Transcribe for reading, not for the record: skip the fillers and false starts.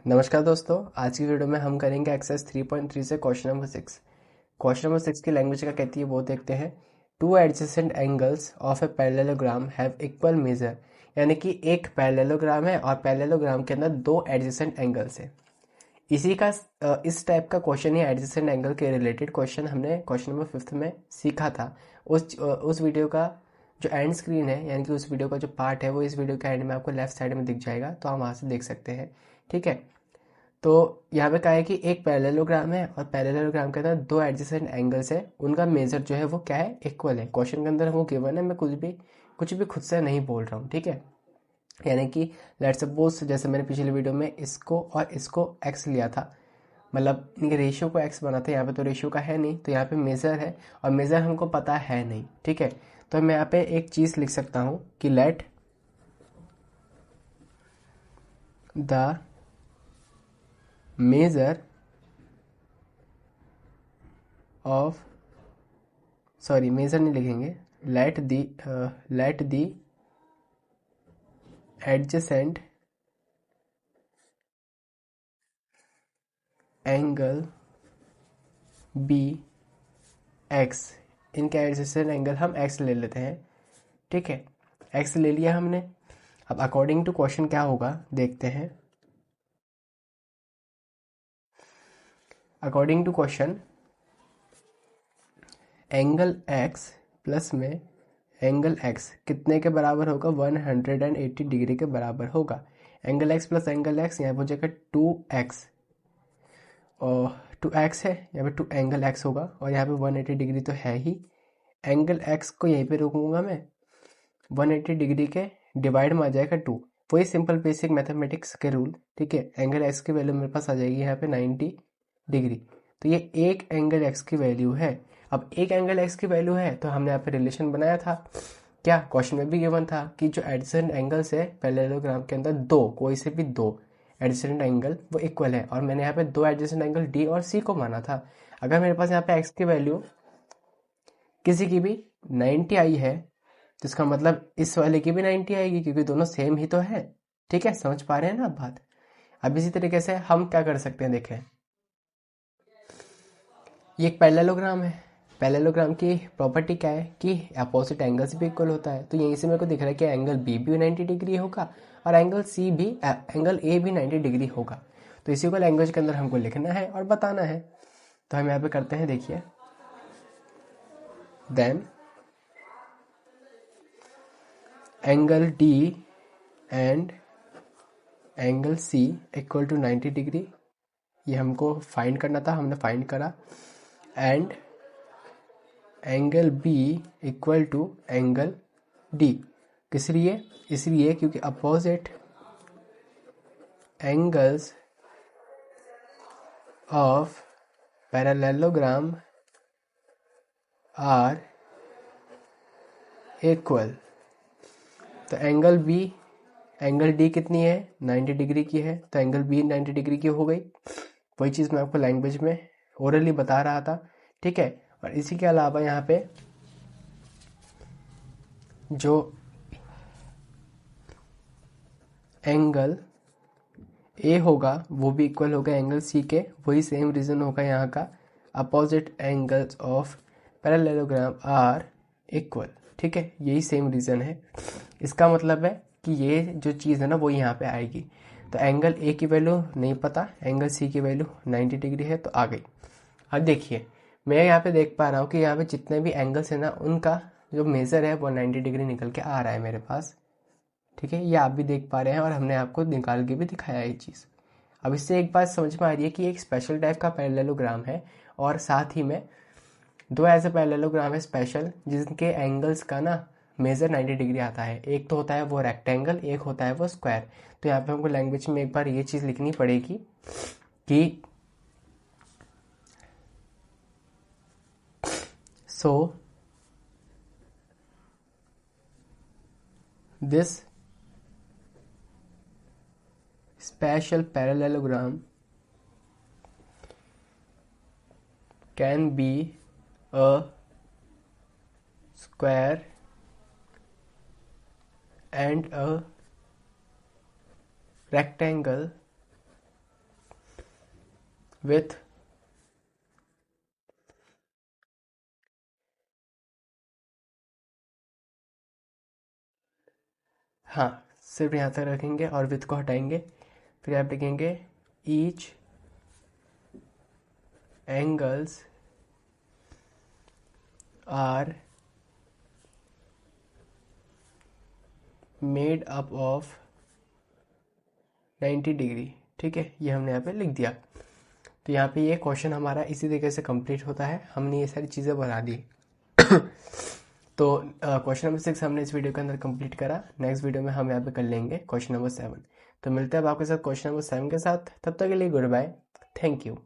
नमस्कार दोस्तों, आज की वीडियो में हम करेंगे एक्सरसाइज 3.3 से क्वेश्चन नंबर 6। क्वेश्चन नंबर 6 की लैंग्वेज क्या कहती है वो देखते हैं। Two adjacent angles of a parallelogram have equal major, यानी कि एक पैरेललोग्राम है और पैरेललोग्राम के अंदर दो एडजेसेंट एंगल्स है। इसी का इस टाइप का क्वेश्चन ही एडजेसेंट एंगल के रिलेटेड क्वेश्चन हमने क्वेश्चन नंबर 5 में सीखा था। उस वीडियो का जो एंड स्क्रीन है, यानी कि उस वीडियो का जो पार्ट है, वो इस वीडियो के एंड में आपको लेफ्ट साइड में दिख जाएगा, तो हम वहाँ से देख सकते हैं। ठीक है, तो यहाँ पे क्या है कि एक पैरेललोग्राम है और पैरेललोग्राम के अंदर दो एडजेसेंट एंगल्स है, उनका मेजर जो है वो क्या है, इक्वल है। क्वेश्चन के अंदर वो गिवन है, मैं कुछ भी खुद से नहीं बोल रहा हूँ। ठीक है, यानी कि लेट्स सपोज जैसे मैंने पिछले वीडियो में इसको और इसको एक्स लिया था, मतलब इनके रेशियो को एक्स बना था। यहाँ पे तो रेशियो का है नहीं, तो यहाँ पे मेजर है और मेजर हमको पता है नहीं। ठीक है, तो मैं यहाँ पे एक चीज़ लिख सकता हूँ कि let the measure of, sorry measure नहीं लिखेंगे, let the adjacent angle b x. इनके एडजेसेंट एंगल हम एक्स ले लेते हैं। ठीक है, एक्स ले लिया हमने। अब अकॉर्डिंग टू क्वेश्चन क्या होगा देखते हैं। According to question, angle x plus में एंगल एक्स कितने के बराबर होगा, 180 डिग्री के बराबर होगा। Angle x plus angle x यहाँ पर हो जाएगा 2x, और 2x है यहाँ पे, 2 एंगल x होगा और यहाँ पे 180 डिग्री तो है ही। एंगल x को यहीं पे रोकूंगा मैं, 180 डिग्री के डिवाइड में आ जाएगा 2। वही सिंपल बेसिक मैथमेटिक्स के रूल। ठीक है, एंगल x की वैल्यू मेरे पास आ जाएगी यहाँ पे 90 डिग्री, तो ये एक एंगल x की वैल्यू है। अब एक एंगल x की वैल्यू है तो हमने यहाँ पे रिलेशन बनाया था, क्या क्वेश्चन में भी गिवन था कि जो एडजेसेंट एंगल्स है पैरेललोग्राम के अंदर, दो कोई से भी दो एडजेसेंट एंगल वो इक्वल है, और मैंने यहाँ पे दो एडजेसेंट एंगल डी और सी को माना था। अगर मेरे पास यहाँ पे एक्स की वैल्यू किसी की भी 90 आई है, तो इसका मतलब इस वाले की भी 90 आएगी, क्योंकि दोनों सेम ही तो है। ठीक है, समझ पा रहे हैं ना आप बात। अब इसी तरीके से हम क्या कर सकते हैं, देखें, ये एक पैरेललोग्राम है। पैरेललोग्राम की प्रॉपर्टी क्या है कि अपोजिट एंगल्स भी इक्वल होता है, तो यहीं से मेरे को दिख रहा है कि एंगल बी भी 90 डिग्री होगा और एंगल ए भी 90 डिग्री होगा। तो इसी को लैंग्वेज के अंदर हमको लिखना है और बताना है। तो हम यहाँ पे करते हैं, देखिए, then angle d and angle c equal to 90 degree, ये हमको फाइंड करना था, हमने फाइंड करा। And angle b equal to angle d, किस लिए, इसलिए क्योंकि opposite angles of parallelogram are equal. तो एंगल डी कितनी है, 90 डिग्री की है, तो एंगल बी 90 डिग्री की हो गई। वही चीज़ मैं आपको लैंग्वेज में ओरली बता रहा था। ठीक है, और इसी के अलावा यहाँ पे जो एंगल ए होगा वो भी इक्वल होगा एंगल सी के, वही सेम रीज़न होगा यहाँ का, opposite angles of parallelogram are equal. ठीक है, यही सेम रीज़न है। इसका मतलब है कि ये जो चीज़ है ना वो यहाँ पे आएगी। तो एंगल ए की वैल्यू नहीं पता, एंगल सी की वैल्यू 90 डिग्री है, तो आ गई। अब देखिए, मैं यहाँ पे देख पा रहा हूँ कि यहाँ पे जितने भी एंगल्स है ना, उनका जो मेज़र है वो 90 डिग्री निकल के आ रहा है मेरे पास। ठीक है, ये आप भी देख पा रहे हैं और हमने आपको निकाल के भी दिखाया ये चीज़। अब इससे एक बात समझ में आ रही है कि एक स्पेशल टाइप का पैरेललोग्राम है, और साथ ही में दो ऐसे पैरेललोग्राम है स्पेशल जिनके एंगल्स का ना मेजर 90 डिग्री आता है। एक तो होता है वो रेक्टेंगल, एक होता है वो स्क्वायर। तो यहाँ पे हमको लैंग्वेज में एक बार ये चीज़ लिखनी पड़ेगी कि so this special parallelogram can be a square and a rectangle with हाँ, सिर्फ यहाँ तक रखेंगे और विथ को हटाएंगे। फिर आप लिखेंगे each angles are made up of 90 degree. ठीक है, ये हमने यहाँ पे लिख दिया। तो यहाँ पे ये क्वेश्चन हमारा इसी तरीके से कंप्लीट होता है। हमने ये सारी चीज़ें बता दी। तो क्वेश्चन नंबर 6 हमने इस वीडियो के अंदर कंप्लीट करा। नेक्स्ट वीडियो में हम यहाँ पे कर लेंगे क्वेश्चन नंबर 7। तो मिलते हैं अब आपके साथ क्वेश्चन नंबर 7 के साथ। तब तक के लिए गुड बाय, थैंक यू।